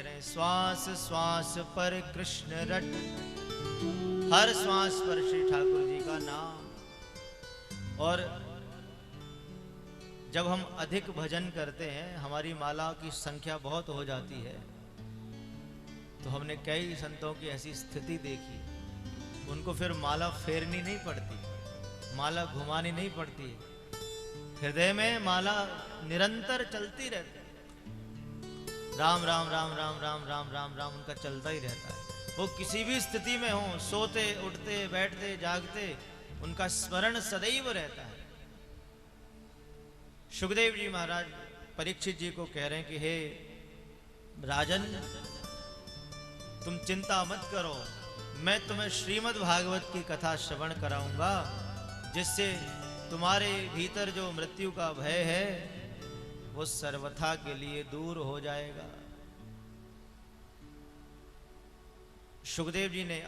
रहे हैं, श्वास श्वास पर कृष्ण रट, हर श्वास पर श्री ठाकुर जी का नाम। और जब हम अधिक भजन करते हैं, हमारी माला की संख्या बहुत हो जाती है, तो हमने कई संतों की ऐसी स्थिति देखी, उनको फिर माला फेरनी नहीं पड़ती, माला घुमानी नहीं पड़ती, हृदय में माला निरंतर चलती रहती है। राम राम राम राम राम राम राम राम उनका चलता ही रहता है। वो किसी भी स्थिति में हो, सोते उठते बैठते जागते, उनका स्मरण सदैव रहता है। सुखदेव जी महाराज परीक्षित जी को कह रहे हैं कि हे राजन, तुम चिंता मत करो, मैं तुम्हें श्रीमद् भागवत की कथा श्रवण कराऊंगा, जिससे तुम्हारे भीतर जो मृत्यु का भय है वो सर्वथा के लिए दूर हो जाएगा। सुखदेव जी ने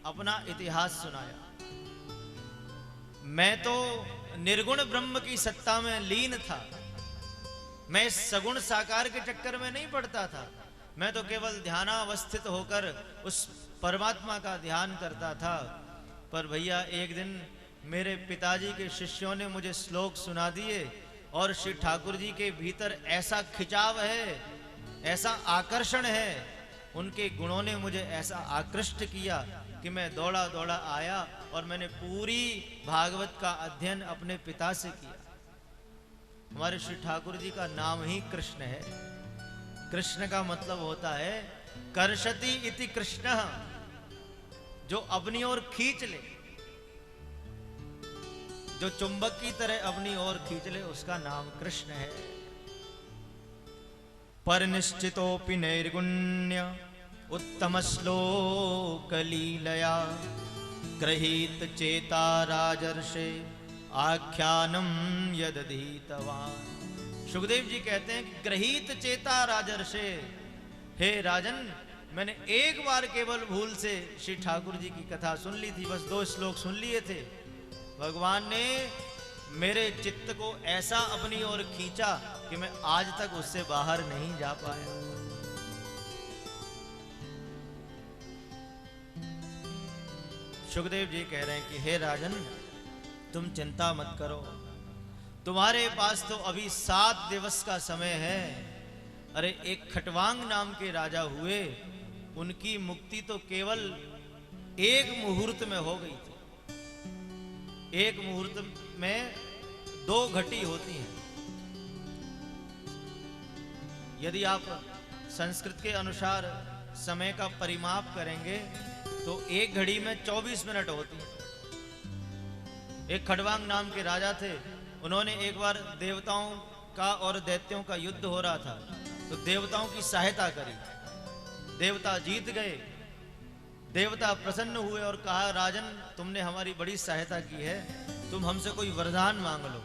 अपना इतिहास सुनाया। मैं तो निर्गुण ब्रह्म की सत्ता में लीन था, मैं सगुण साकार के चक्कर में नहीं पड़ता था, मैं तो केवल ध्यानावस्थित होकर उस परमात्मा का ध्यान करता था। पर भैया एक दिन मेरे पिताजी के शिष्यों ने मुझे श्लोक सुना दिए, और श्री ठाकुर जी के भीतर ऐसा खिंचाव है, ऐसा आकर्षण है, उनके गुणों ने मुझे ऐसा आकृष्ट किया कि मैं दौड़ा दौड़ा आया और मैंने पूरी भागवत का अध्ययन अपने पिता से किया। हमारे श्री ठाकुर जी का नाम ही कृष्ण है। कृष्ण का मतलब होता है कर्षति इति कृष्ण, जो अपनी ओर खींच ले, जो चुंबक की तरह अपनी ओर खींच ले, उसका नाम कृष्ण है। पर निश्चितोपि नैर्गुण्य उत्तम श्लोक लीलया गृहीत चेता राजर्षे आख्यानम यदधीतवान। सुखदेव जी कहते हैं कि गृहीत चेता राजर्षे, हे राजन, मैंने एक बार केवल भूल से श्री ठाकुर जी की कथा सुन ली थी, बस 2 श्लोक सुन लिए थे। भगवान ने मेरे चित्त को ऐसा अपनी ओर खींचा कि मैं आज तक उससे बाहर नहीं जा पाया। सुखदेव जी कह रहे हैं कि हे राजन, तुम चिंता मत करो, तुम्हारे पास तो अभी 7 दिवस का समय है। अरे एक खटवांग नाम के राजा हुए, उनकी मुक्ति तो केवल एक मुहूर्त में हो गई थी। एक मुहूर्त में 2 घटी होती हैं। यदि आप संस्कृत के अनुसार समय का परिमाप करेंगे तो 1 घड़ी में 24 मिनट होती है। एक खटवांग नाम के राजा थे, उन्होंने एक बार देवताओं का और दैत्यों का युद्ध हो रहा था, तो देवताओं की सहायता करी, देवता जीत गए। देवता प्रसन्न हुए और कहा, राजन, तुमने हमारी बड़ी सहायता की है, तुम हमसे कोई वरदान मांग लो।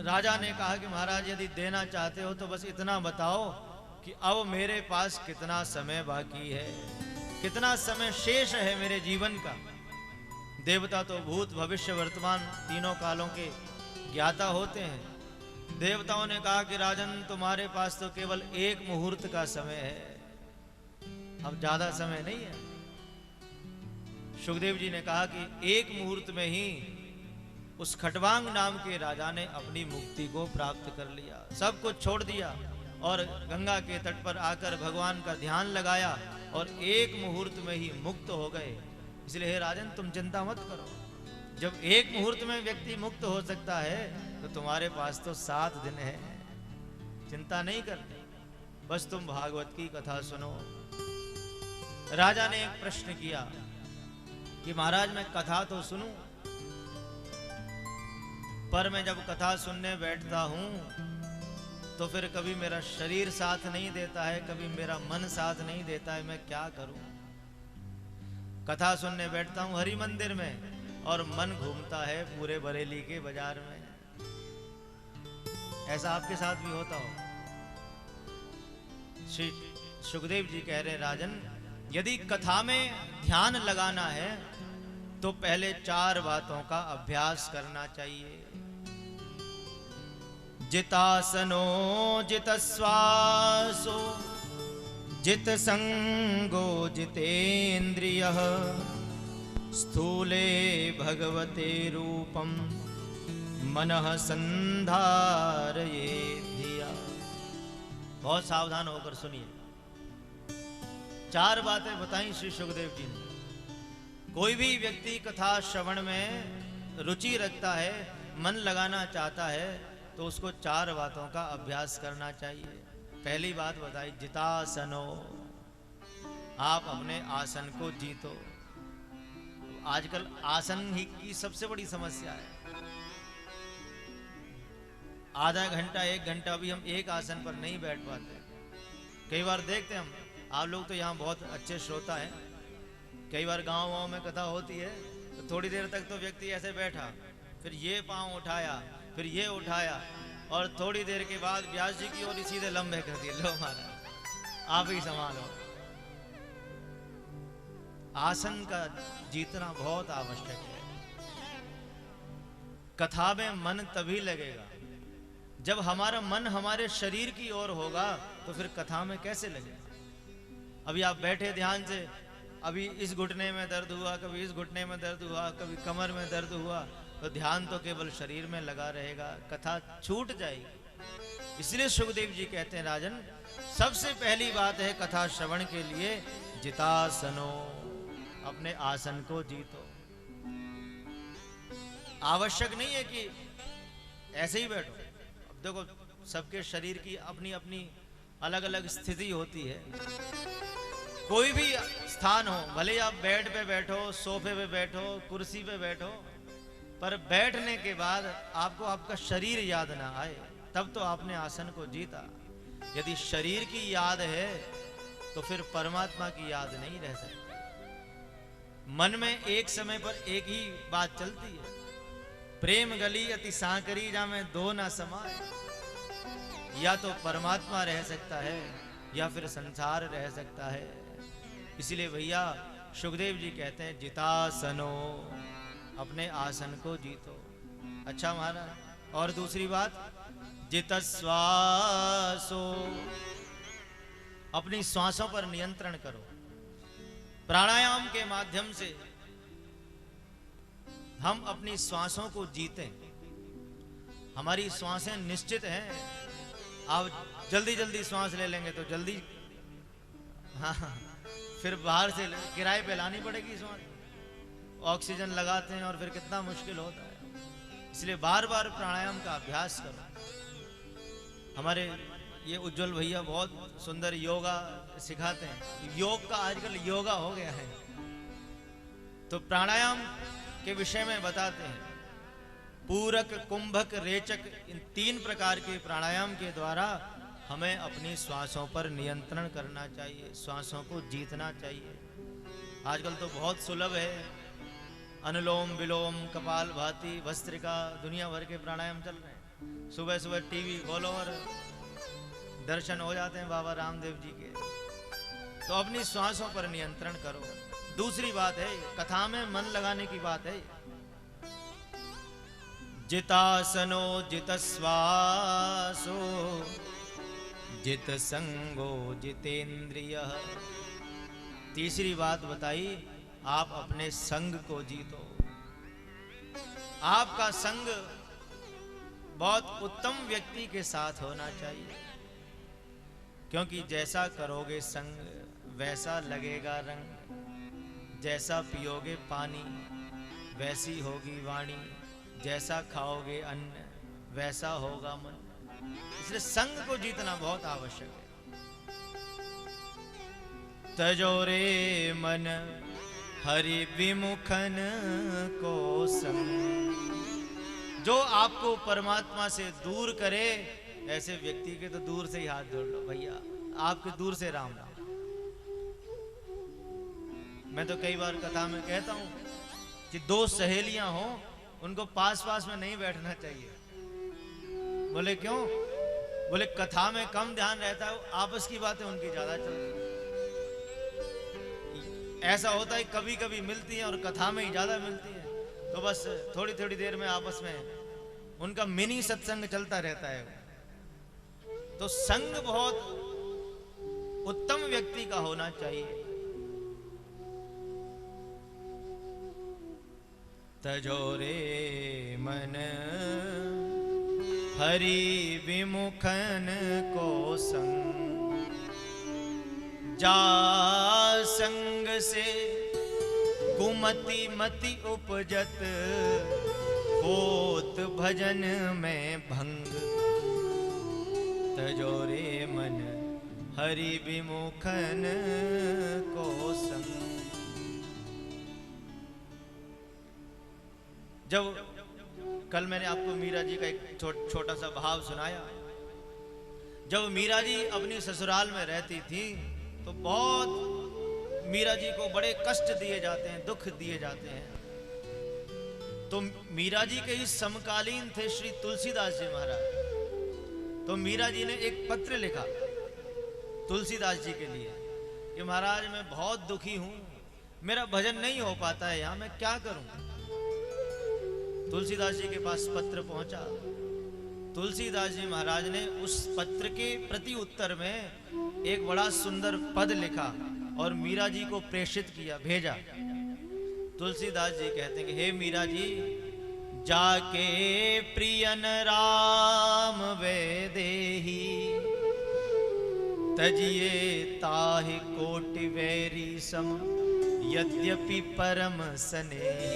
राजा ने कहा कि महाराज, यदि देना चाहते हो तो बस इतना बताओ कि अब मेरे पास कितना समय बाकी है, कितना समय शेष है मेरे जीवन का। देवता तो भूत भविष्य वर्तमान तीनों कालों के ज्ञाता होते हैं। देवताओं ने कहा कि राजन, तुम्हारे पास तो केवल 1 मुहूर्त का समय है, अब ज्यादा समय नहीं है। सुखदेव जी ने कहा कि 1 मुहूर्त में ही उस खटवांग नाम के राजा ने अपनी मुक्ति को प्राप्त कर लिया, सब कुछ छोड़ दिया और गंगा के तट पर आकर भगवान का ध्यान लगाया और 1 मुहूर्त में ही मुक्त हो गए। इसलिए हे राजन, तुम चिंता मत करो, जब 1 मुहूर्त में व्यक्ति मुक्त हो सकता है तो तुम्हारे पास तो 7 दिन है, चिंता नहीं करते, बस तुम भागवत की कथा सुनो। राजा ने एक प्रश्न किया कि महाराज, मैं कथा तो सुनूं, पर मैं जब कथा सुनने बैठता हूं तो फिर कभी मेरा शरीर साथ नहीं देता है, कभी मेरा मन साथ नहीं देता है, मैं क्या करूं। कथा सुनने बैठता हूं हरि मंदिर में और मन घूमता है पूरे बरेली के बाजार में। ऐसा आपके साथ भी होता हो? श्री सुखदेव जी कह रहे, राजन, यदि कथा में ध्यान लगाना है तो पहले 4 बातों का अभ्यास करना चाहिए। जितासनो जितश्वासो जितसंगो जितेन्द्रियः स्थूले भगवते रूपम मनः संधारयेत् धिया। बहुत सावधान होकर सुनिए। 4 बातें बताई श्री सुखदेव जी ने। कोई भी व्यक्ति कथा श्रवण में रुचि रखता है, मन लगाना चाहता है, तो उसको 4 बातों का अभ्यास करना चाहिए। पहली बात बताई, जितासनो, आप अपने आसन को जीतो। आजकल आसन ही की सबसे बड़ी समस्या है। आधा घंटा 1 घंटा भी हम एक आसन पर नहीं बैठ पाते। कई बार देखते हम, आप लोग तो यहाँ बहुत अच्छे श्रोता हैं, कई बार गांव में कथा होती है तो थोड़ी देर तक तो व्यक्ति ऐसे बैठा, फिर ये पांव उठाया, फिर ये उठाया, और थोड़ी देर के बाद व्यास जी की ओर सीधे लंबे कर दिए, लो महाराज आप ही संभालो। आसन का जीतना बहुत आवश्यक है। कथा में मन तभी लगेगा जब हमारा मन हमारे शरीर की ओर होगा, तो फिर कथा में कैसे लगेगा। अभी आप बैठे ध्यान से, अभी इस घुटने में दर्द हुआ, कभी इस घुटने में दर्द हुआ, कभी कमर में दर्द हुआ, तो ध्यान तो केवल शरीर में लगा रहेगा, कथा छूट जाएगी। इसलिए सुखदेव जी कहते हैं, राजन सबसे पहली बात है कथा श्रवण के लिए, जितासनो, अपने आसन को जीतो। आवश्यक नहीं है कि ऐसे ही बैठो। अब देखो, सबके शरीर की अपनी अपनी अलग अलग स्थिति होती है। कोई भी स्थान हो, भले आप बेड पे बैठो, सोफे पे बैठो, कुर्सी पे बैठो, पर बैठने के बाद आपको आपका शरीर याद ना आए, तब तो आपने आसन को जीता। यदि शरीर की याद है तो फिर परमात्मा की याद नहीं रह सकती। मन में एक समय पर एक ही बात चलती है, प्रेम गली अति सांकरी जामे दो ना समाए। या तो परमात्मा रह सकता है या फिर संसार रह सकता है। इसलिए भैया सुखदेव जी कहते हैं, जितासनो, अपने आसन को जीतो। अच्छा महाराज, और दूसरी बात, जितश्वासो, अपनी श्वासों पर नियंत्रण करो। प्राणायाम के माध्यम से हम अपनी श्वासों को जीते। हमारी श्वासें निश्चित हैं। आप जल्दी जल्दी श्वास ले लेंगे तो जल्दी, हाँ, फिर बाहर से किराए पे लानी पड़ेगी श्वास, ऑक्सीजन लगाते हैं और फिर कितना मुश्किल होता है। इसलिए बार बार प्राणायाम का अभ्यास करो। हमारे ये उज्जवल भैया बहुत सुंदर योगा सिखाते हैं। योग का आजकल योगा हो गया है, तो प्राणायाम के विषय में बताते हैं। पूरक, कुंभक, रेचक, इन 3 प्रकार के प्राणायाम के द्वारा हमें अपनी श्वासों पर नियंत्रण करना चाहिए, श्वासों को जीतना चाहिए। आजकल तो बहुत सुलभ है, अनुलोम विलोम, कपालभाति, भस्त्रिका, दुनिया भर के प्राणायाम चल रहे हैं। सुबह सुबह टीवी खोलो और दर्शन हो जाते हैं बाबा रामदेव जी के। तो अपनी श्वासों पर नियंत्रण करो। दूसरी बात है, कथा में मन लगाने की बात है। जितासनो जितश्वासो जितसंगो जितेन्द्रियः। तीसरी बात बताई, आप अपने संग को जीतो। आपका संग बहुत उत्तम व्यक्ति के साथ होना चाहिए, क्योंकि जैसा करोगे संग वैसा लगेगा रंग, जैसा पियोगे पानी वैसी होगी वाणी, जैसा खाओगे अन्न वैसा होगा मन। इसलिए संग को जीतना बहुत आवश्यक है। तजोरे मन हरि विमुखन को संग, जो आपको परमात्मा से दूर करे ऐसे व्यक्ति के तो दूर से ही हाथ जोड़ लो भैया, आपके दूर से राम राम। मैं तो कई बार कथा में कहता हूं कि 2 सहेलियां हो, उनको पास पास में नहीं बैठना चाहिए। बोले क्यों? बोले कथा में कम ध्यान रहता है, आपस की बातें उनकी ज्यादा चलती है। ऐसा होता है कभी कभी मिलती हैं और कथा में ही ज्यादा मिलती है, तो बस थोड़ी थोड़ी देर में आपस में उनका मिनी सत्संग चलता रहता है। तो संग बहुत उत्तम व्यक्ति का होना चाहिए। तजो रे मन हरि विमुखन को संग, जा संग से कुमति मति उपजत, होत भजन में भंग। तजो रे मन हरि विमुखन को संग। जब कल मैंने आपको मीरा जी का एक छोटा सा भाव सुनाया, जब मीरा जी अपनी ससुराल में रहती थी तो बहुत मीरा जी को बड़े कष्ट दिए जाते हैं, दुख दिए जाते हैं। तो मीरा जी के ही समकालीन थे श्री तुलसीदास जी महाराज। तो मीरा जी ने एक पत्र लिखा तुलसीदास जी के लिए कि महाराज मैं बहुत दुखी हूं, मेरा भजन नहीं हो पाता है, यहां मैं क्या करूं। तुलसीदास जी के पास पत्र पहुंचा। तुलसीदास जी महाराज ने उस पत्र के प्रति उत्तर में एक बड़ा सुंदर पद लिखा और मीरा जी को प्रेषित किया, भेजा। तुलसीदास जी कहते हैं कि हे मीरा जी, जाके प्रियन राम वे देही, तजिए ताहि कोटि वैरी सम, यद्यपि परम स्नेही।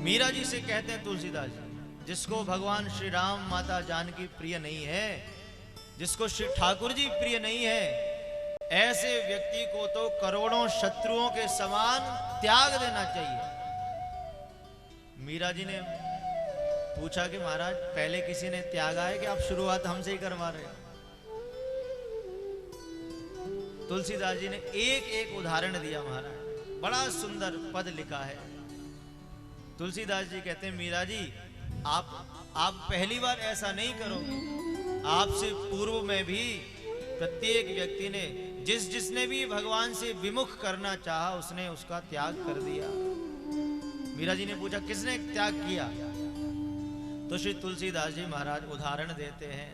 मीरा जी से कहते हैं तुलसीदास जी, जिसको भगवान श्री राम माता जानकी प्रिय नहीं है, जिसको श्री ठाकुर जी प्रिय नहीं है, ऐसे व्यक्ति को तो करोड़ों शत्रुओं के समान त्याग देना चाहिए। मीरा जी ने पूछा कि महाराज पहले किसी ने त्यागा है कि आप शुरुआत हमसे ही करवा रहे हो। तुलसीदास जी ने एक एक उदाहरण दिया महाराज, बड़ा सुंदर पद लिखा है। तुलसीदास जी कहते हैं मीरा जी, आप पहली बार ऐसा नहीं करोगे, आपसे पूर्व में भी प्रत्येक व्यक्ति ने जिसने भी भगवान से विमुख करना चाहा उसने उसका त्याग कर दिया। मीरा जी ने पूछा किसने त्याग किया, तो श्री तुलसीदास जी महाराज उदाहरण देते हैं।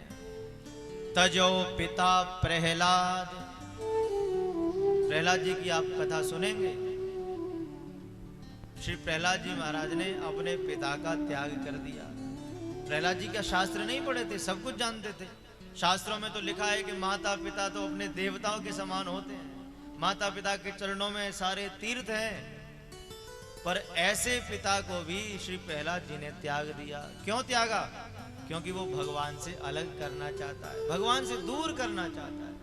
तजो पिता प्रहलाद, प्रहलाद जी की आप कथा सुनेंगे। श्री प्रहलाद जी महाराज ने अपने पिता का त्याग कर दिया। प्रहलाद जी क्या शास्त्र नहीं पढ़े थे, सब कुछ जानते थे। शास्त्रों में तो लिखा है कि माता पिता तो अपने देवताओं के समान होते हैं, माता पिता के चरणों में सारे तीर्थ हैं, पर ऐसे पिता को भी श्री प्रहलाद जी ने त्याग दिया। क्यों त्यागा? क्योंकि वो भगवान से अलग करना चाहता है, भगवान से दूर करना चाहता है।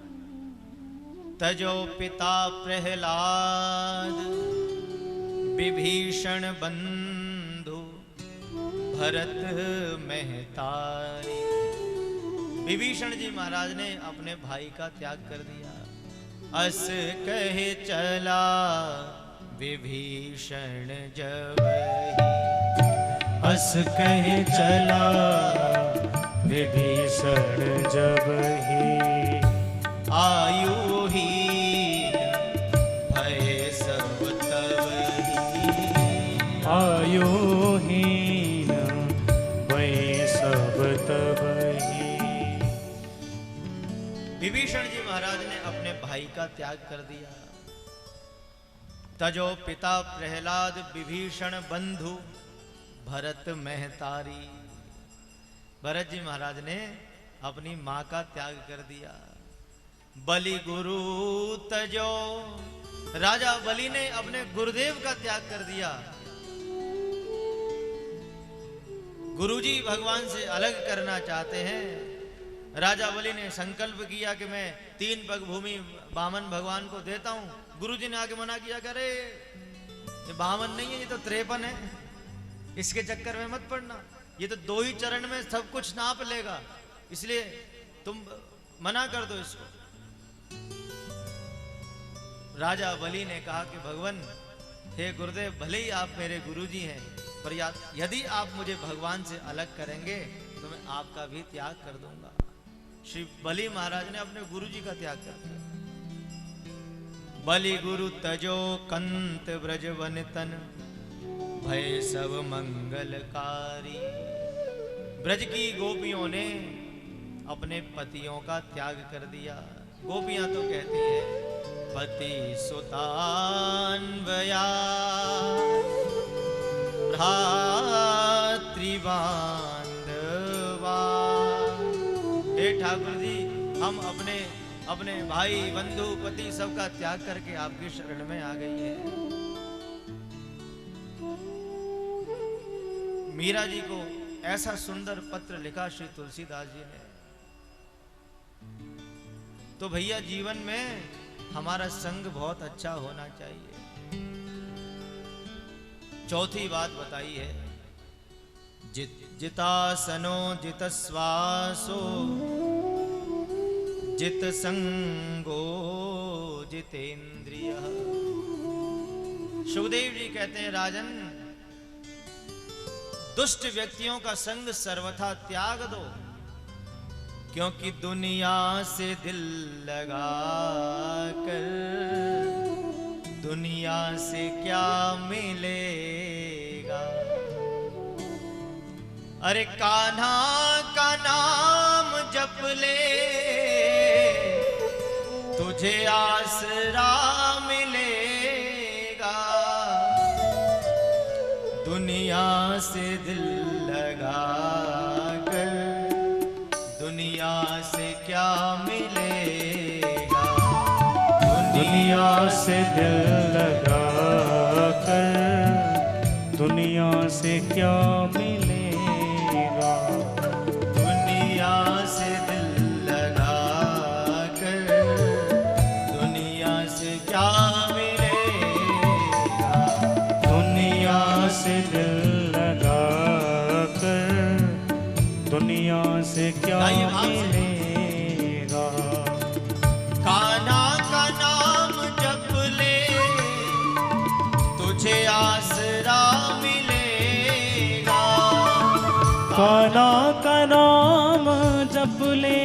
तजो पिता प्रहलाद, विभीषण बंधु भरत महतारी। विभीषण जी महाराज ने अपने भाई का त्याग कर दिया। अस कहे चला विभीषण जब ही, अस कहे चला विभीषण जब ही, आयु ही भय सब तब ही, आयुहीन भय सब तब ही। विभीषण जी महाराज ने अपने भाई का त्याग कर दिया। तजो पिता प्रहलाद, विभीषण बंधु भरत महतारी। भरत जी महाराज ने अपनी मां का त्याग कर दिया। बलि गुरु तजो, राजा बलि ने अपने गुरुदेव का त्याग कर दिया। गुरुजी भगवान से अलग करना चाहते हैं। राजा बलि ने संकल्प किया कि मैं 3 पग भूमि वामन भगवान को देता हूं। गुरुजी ने आके मना किया, करे ये वामन नहीं है, ये तो 53 है, इसके चक्कर में मत पड़ना, ये तो 2 ही चरण में सब कुछ नाप लेगा, इसलिए तुम मना कर दो इसको। राजा बलि ने कहा कि भगवान हे गुरुदेव, भले ही आप मेरे गुरुजी हैं, पर यदि आप मुझे भगवान से अलग करेंगे तो मैं आपका भी त्याग कर दूंगा। श्री बलि महाराज ने अपने गुरुजी का त्याग कर दिया। बलि गुरु तजो कंत ब्रज वन तन, भय सब मंगलकारी। ब्रज की गोपियों ने अपने पतियों का त्याग कर दिया। गोपियां तो कहती हैं पति सुतान्वया भ्रातृबान्धवा। हे ठाकुर जी, हम अपने भाई बंधु पति सबका त्याग करके आपकी शरण में आ गई है। मीरा जी को ऐसा सुंदर पत्र लिखा श्री तुलसीदास जी ने। तो भैया जीवन में हमारा संग बहुत अच्छा होना चाहिए। चौथी बात बताई है, जितासनो जितश्वासो जित संगो जितेंद्रिय। सुखदेव जी कहते हैं राजन, दुष्ट व्यक्तियों का संग सर्वथा त्याग दो, क्योंकि दुनिया से दिल लगा कर दुनिया से क्या मिलेगा। अरे कान्हा का नाम जप ले, तुझे आसरा मिलेगा। दुनिया से दिल लगा कर दुनिया से क्या मिलेगा। दुनिया से दिल लगा कर दुनिया से क्या मिलेगा। दुनिया से दिल लगा कर दुनिया से क्या मिलेगा। दुनिया से दिल लगा कर दुनिया से क्या मिलेगा। कान्हा का नाम जप ले, तुझे आसरा मिलेगा। कान्हा का नाम जप ले,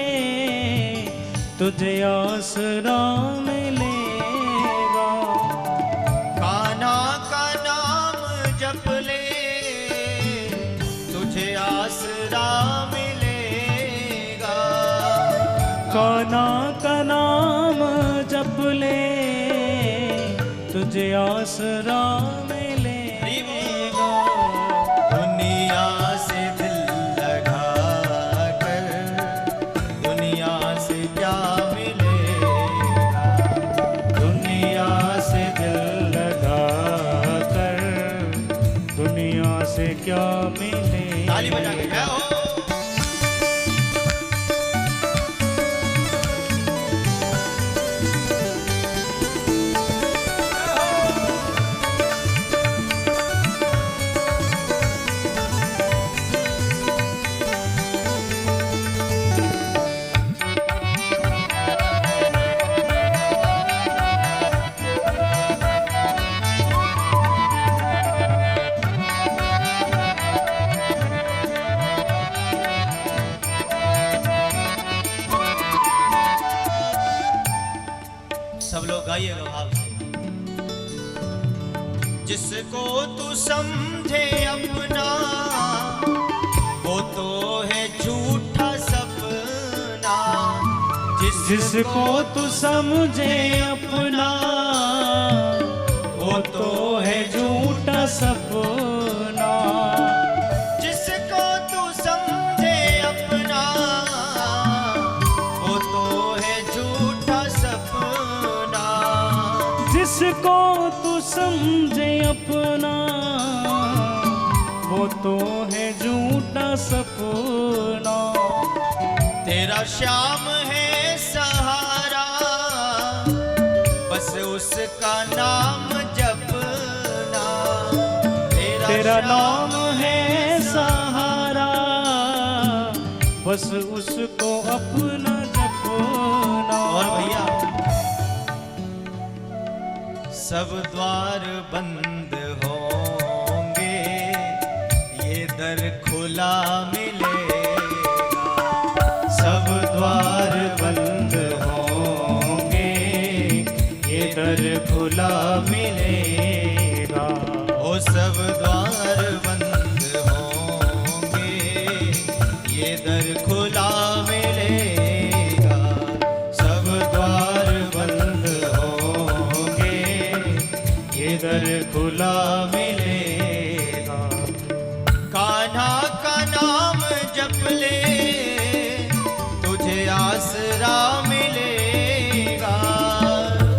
तुझे आसरा मिलेगा। कान्हा का नाम जप ले, तुझे आसरा मिलेगा। कान्हा का नाम जप ले, तुझे आसरा मिलेगा। दुनिया से दिल लगा कर दुनिया से क्या मिलेगा। दुनिया से दिल लगा कर दुनिया से क्या मिलेगा। ताली बजा के जय हो। सब लोग गाइएगा भाव से। जिसको तू समझे अपना, वो तो है झूठा सपना। जिसको तू समझे अपना, वो तो है झूठा सपना। जिसको तू समझे अपना, वो तो है झूठा सपना। जिसको तू समझे अपना, वो तो है झूठा सपना। तेरा श्याम है सहारा, बस उसका नाम जपना। तेरा नाम है सहारा, बस उसको अपना जपना। और भैया सब द्वार बंद होंगे, ये दर खुला मिलेगा। सब द्वार बंद होंगे, ये दर खुला मिलेगा। ओ सब द्वार बंद होंगे, ये दर खुला मिलेगा। खुला मिलेगा। कान्हा का नाम जप ले तुझे आसरा मिलेगा।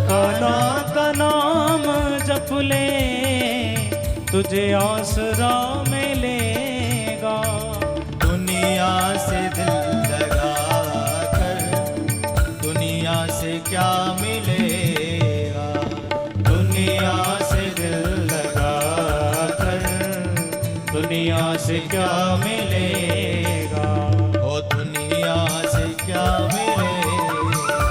कान्हा का नाम जप ले तुझे आसरा मिलेगा। दुनिया से दिल लगा कर दुनिया से क्या मिलेगा। दुनिया से दिल लगा कर दुनिया से क्या मिलेगा। ओ दुनिया से क्या मिलेगा।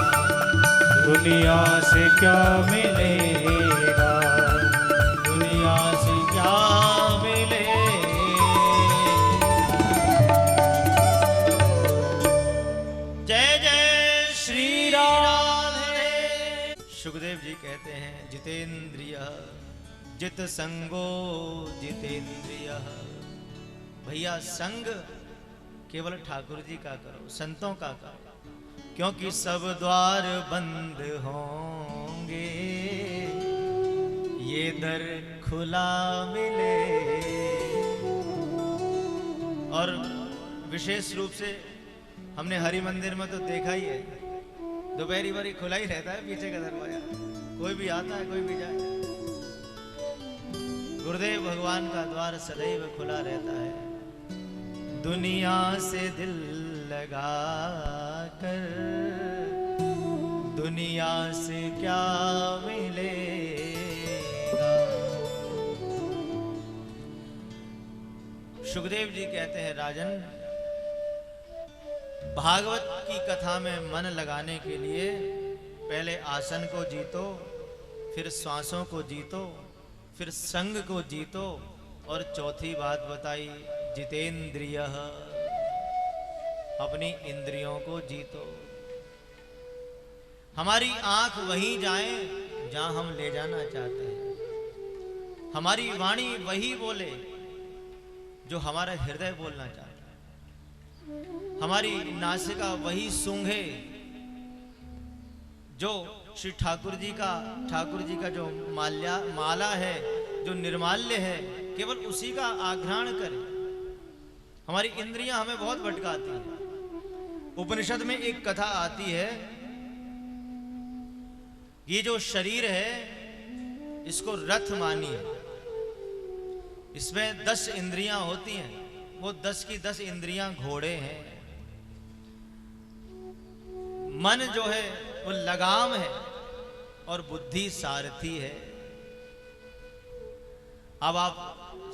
दुनिया से क्या मिलेगा। दुनिया से क्या मिलेगा। जय जय श्री राधे। सुखदेव जी कहते हैं जितेंद्रिय जित संगो जितेंद्रिय। भैया संग केवल ठाकुर जी का करो, संतों का करो, क्योंकि सब द्वार बंद होंगे ये दर खुला मिले। और विशेष रूप से हमने हरि मंदिर में तो देखा ही है, दोपहरी बारी खुला ही रहता है पीछे का दरवाजा, कोई भी आता है कोई भी जाए। गुरुदेव भगवान का द्वार सदैव खुला रहता है। दुनिया से दिल लगा कर दुनिया से क्या मिलेगा। सुखदेव जी कहते हैं राजन, भागवत की कथा में मन लगाने के लिए पहले आसन को जीतो, फिर श्वासों को जीतो, फिर संग को जीतो, और चौथी बात बताई जितेंद्रिय, अपनी इंद्रियों को जीतो। हमारी आंख वहीं जाए जहां हम ले जाना चाहते हैं। हमारी वाणी वही बोले जो हमारा हृदय बोलना चाहता है। हमारी नासिका वही सूंघे जो श्री ठाकुर जी का जो माला है, जो निर्माल्य है, केवल उसी का आघ्राण करें। हमारी इंद्रियां हमें बहुत भटकाती हैं। उपनिषद में एक कथा आती है, ये जो शरीर है इसको रथ मानिए, इसमें 10 इंद्रियां होती हैं, वो 10 की 10 इंद्रियां घोड़े हैं। मन जो है वो लगाम है और बुद्धि सारथी है। अब आप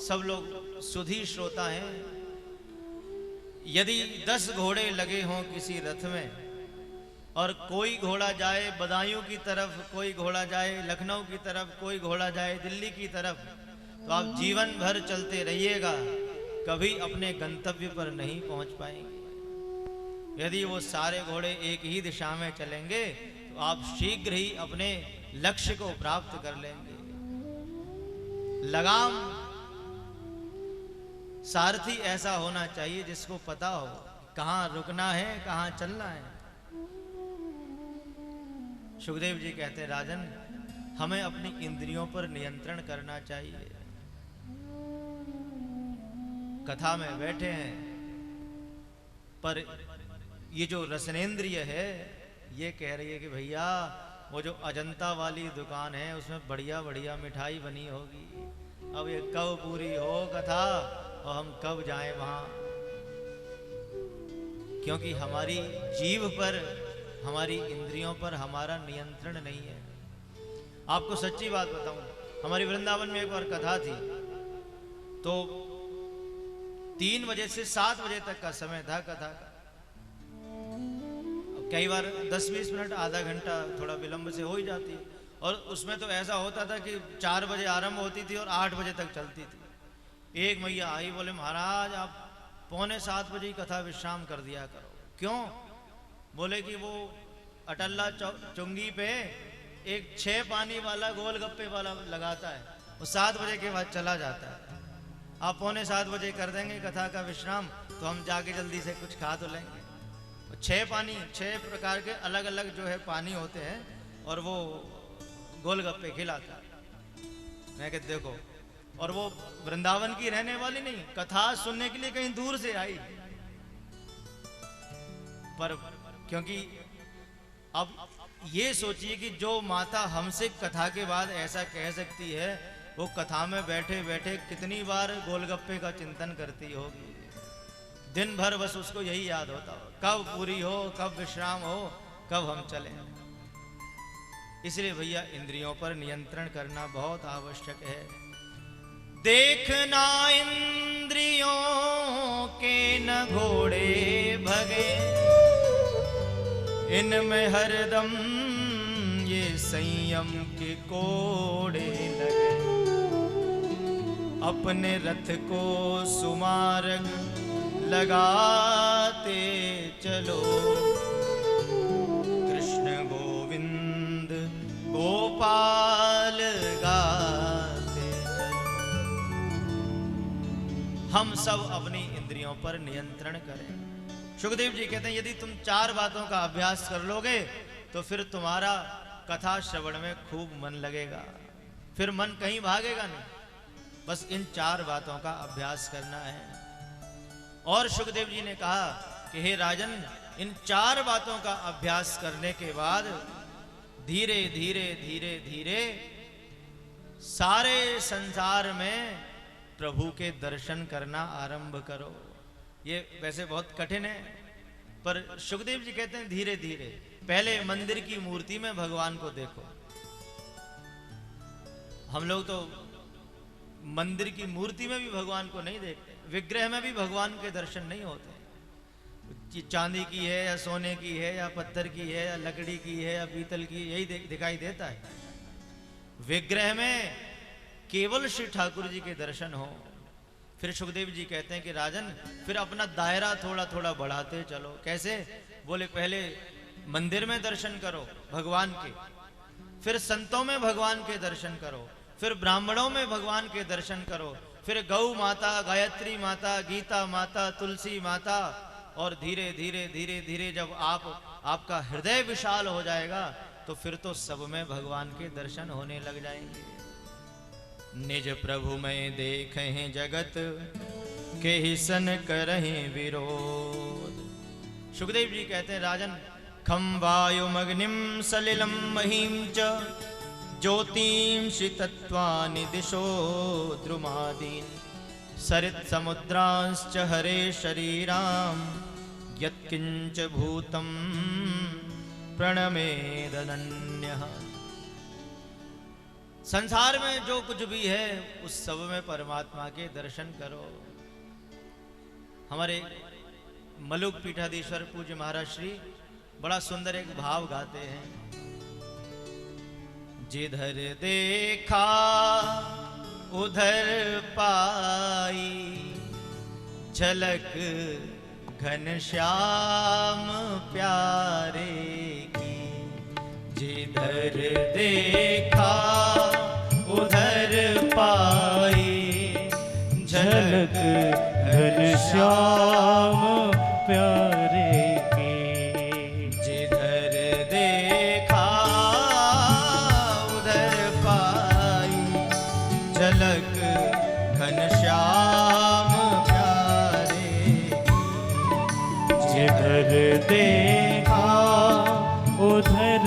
सब लोग सुधी श्रोता हैं, यदि 10 घोड़े लगे हों किसी रथ में और कोई घोड़ा जाए बदायूं की तरफ, कोई घोड़ा जाए लखनऊ की तरफ, कोई घोड़ा जाए दिल्ली की तरफ, तो आप जीवन भर चलते रहिएगा, कभी अपने गंतव्य पर नहीं पहुंच पाएंगे। यदि वो सारे घोड़े एक ही दिशा में चलेंगे तो आप शीघ्र ही अपने लक्ष्य को प्राप्त कर लेंगे। लगाम सारथी ऐसा होना चाहिए जिसको पता हो कहां रुकना है, कहां चलना है। सुखदेव जी कहते हैं राजन, हमें अपनी इंद्रियों पर नियंत्रण करना चाहिए। कथा में बैठे हैं पर ये जो रसनेंद्रिय है ये कह रही है कि भैया वो जो अजंता वाली दुकान है उसमें बढ़िया बढ़िया मिठाई बनी होगी, अब ये कब पूरी हो कथा और हम कब जाएं वहां। क्योंकि हमारी जीभ पर, हमारी इंद्रियों पर हमारा नियंत्रण नहीं है। आपको सच्ची बात बताऊं, हमारी वृंदावन में एक बार कथा थी, तो 3 बजे से 7 बजे तक का समय था कथा का। कई बार 10-20 मिनट, आधा घंटा थोड़ा विलंब से हो ही जाती है, और उसमें तो ऐसा होता था कि 4 बजे आरंभ होती थी और 8 बजे तक चलती थी। एक मैया आई, बोले महाराज आप 6:45 बजे ही कथा विश्राम कर दिया करो। क्यों? बोले कि वो अटल्ला चुंगी पे एक 6 पानी वाला गोलगप्पे वाला लगाता है, वो 7 बजे के बाद चला जाता है। आप 6:45 बजे कर देंगे कथा का विश्राम तो हम जाके जल्दी से कुछ खा तो लेंगे। 6 प्रकार के अलग अलग जो है पानी होते हैं और वो गोलगप्पे खिलाता है। मैं कहते देखो, और वो वृंदावन की रहने वाली नहीं, कथा सुनने के लिए कहीं दूर से आई। पर क्योंकि अब ये सोचिए कि जो माता हमसे कथा के बाद ऐसा कह सकती है, वो कथा में बैठे बैठे कितनी बार गोलगप्पे का चिंतन करती होगी। दिन भर बस उसको यही याद होता हो, कब पूरी हो, कब विश्राम हो, कब हम चलें। इसलिए भैया इंद्रियों पर नियंत्रण करना बहुत आवश्यक है। देखना इंद्रियों के न घोड़े भगे, इनमें हरदम ये संयम के कोड़े लगे। अपने रथ को सुमार्ग लगाते चलो, कृष्ण गोविंद गोपाल गाते चलो। हम सब अपनी इंद्रियों पर नियंत्रण करें। सुखदेव जी कहते हैं यदि तुम 4 बातों का अभ्यास कर लोगे तो फिर तुम्हारा कथा श्रवण में खूब मन लगेगा, फिर मन कहीं भागेगा नहीं। बस इन 4 बातों का अभ्यास करना है। और सुखदेव जी ने कहा कि हे राजन, इन 4 बातों का अभ्यास करने के बाद धीरे धीरे धीरे धीरे सारे संसार में प्रभु के दर्शन करना आरंभ करो। ये वैसे बहुत कठिन है, पर सुखदेव जी कहते हैं धीरे धीरे। पहले मंदिर की मूर्ति में भगवान को देखो। हम लोग तो मंदिर की मूर्ति में भी भगवान को नहीं देखते, विग्रह में भी भगवान के दर्शन नहीं होते। चांदी की है या सोने की है या पत्थर की है या लकड़ी की है या पीतल की, यही दिखाई देता है। विग्रह में केवल श्री ठाकुर जी के दर्शन हो। फिर सुखदेव जी कहते हैं कि राजन, फिर अपना दायरा थोड़ा थोड़ा बढ़ाते चलो। कैसे? बोले पहले मंदिर में दर्शन करो भगवान के, फिर संतों में भगवान के दर्शन करो, फिर ब्राह्मणों में भगवान के दर्शन करो, फिर गौ माता, गायत्री माता, गीता माता, तुलसी माता, और धीरे धीरे धीरे धीरे जब आपका हृदय विशाल हो जाएगा तो फिर तो सब में भगवान के दर्शन होने लग जाएंगे। निज प्रभु में देखें जगत के ही सन करें विरोध। सुखदेव जी कहते हैं राजन, खम वायुमग्निम सलिलम महीम च ज्योतिंषि तत्वानि दिशो द्रुमादीन् सरित समुद्रांश्च हरे शरीराम यत्किंच भूतम प्रणमेदनन्यः। संसार में जो कुछ भी है उस सब में परमात्मा के दर्शन करो। हमारे मलुक पीठाधीश्वर पूज्य महाराज श्री बड़ा सुंदर एक भाव गाते हैं। जिधर देखा उधर पाई झलक घनश्याम प्यारे की। जिधर देखा उधर पाई झलक घनश्याम प्यारे की। जिधर देखा उधर पाई झलक घनश्याम प्यारे की। जिधर देखा उधर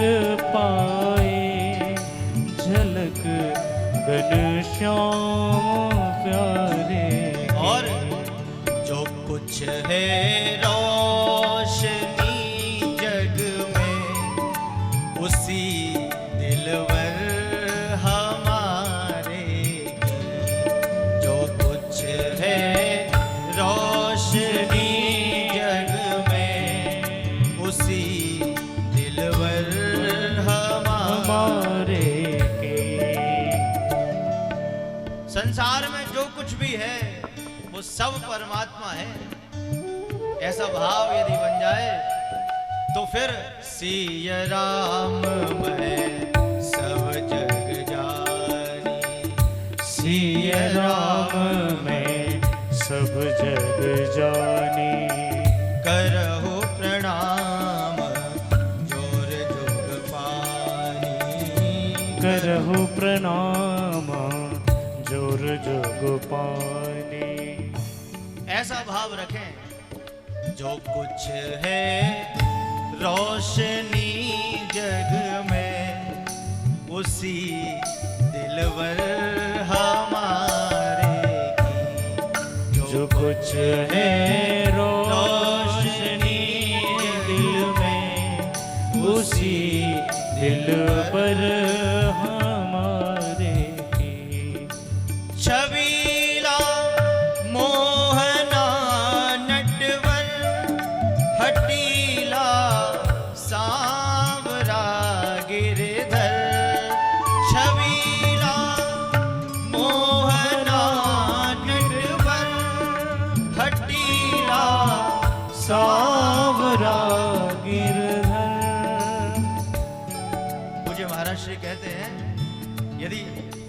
पाए झलक घनश्याम प्यारे। और जो कुछ है रोशनी जग में उसी दिलवर हमारे की। जो कुछ है रोशनी जग में उसी दिलवर हमारे के। संसार में जो कुछ भी है वो सब परमात्मा है, ऐसा भाव यदि बन जाए तो फिर सिय राम मैं सब जग जानी। सिय राम मैं सब जग जानी। करहु प्रणाम जोर जोग पानी। करहु प्रणाम जोर जोग पाने। ऐसा भाव रखें, जो कुछ है रोशनी जग में, उसी दिलवर हमारे की। जो कुछ है रोशनी दिल में, उसी दिल पर हमारे की। छबीला मोहना नटवर, हटीला सांवरा गिरधर। छबीला मोहना नटवर, हटीला सांवरा गिरधर। मुझे महाराज श्री कहते हैं, यदि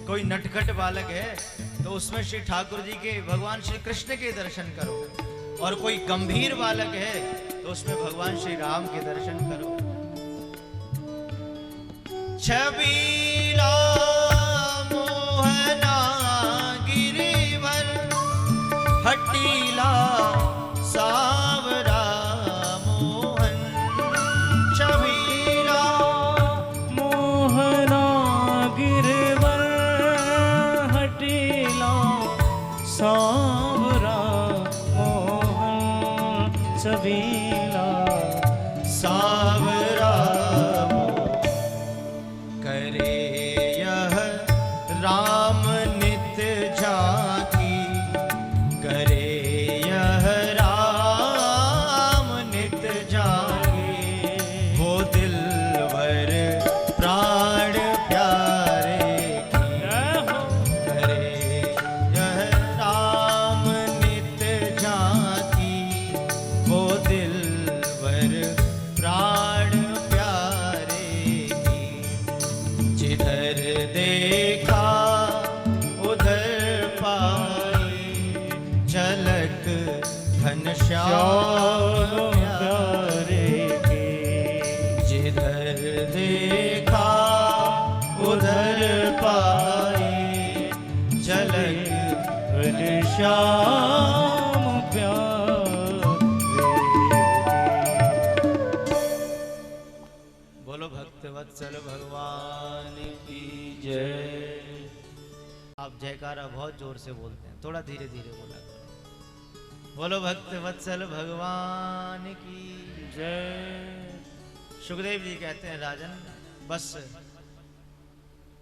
कोई नटखट बालक है तो उसमें श्री ठाकुर जी के, भगवान श्री कृष्ण के दर्शन करो, और कोई गंभीर बालक है तो उसमें भगवान श्री राम के दर्शन करो। छबीला मोहना गिरिवर, हटीला सावरा मोहन। छबीला मोहना गिरवर, हटीला सांवरा मोहन। छबीला सावरा करे यह राम नित झांकी, करे यह राम नित झांकी। वो दिलवर प्राण प्यारे की, करे यह राम नित झांकी। वो दिलवर प्राण प्यारे की। जिधर देखा उधर पाई, झलक घनश्याम प्यारे की। जिधर देखा उधर पाई, झलक घनश्याम प्यारे की। बोलो भक्तवत्सल भगवान की जय। आप जयकारा बहुत जोर से बोलते हैं, थोड़ा धीरे धीरे बोला करो। बोलो भक्तवत्सल भगवान की जय। सुखदेव जी कहते हैं, राजन बस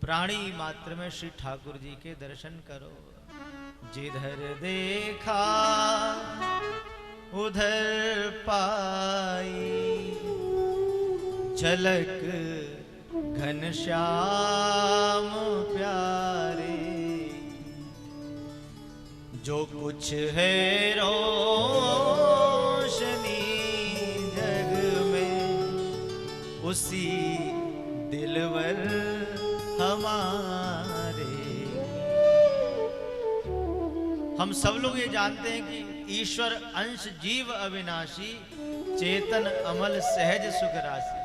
प्राणी मात्र में श्री ठाकुर जी के दर्शन करो। जिधर देखा उधर पाई, झलक घनश्याम प्यारे। जो कुछ है रोशनी जग में, उसी दिलवर हमारे। हम सब लोग ये जानते हैं कि ईश्वर अंश जीव अविनाशी, चेतन अमल सहज सुख राशि।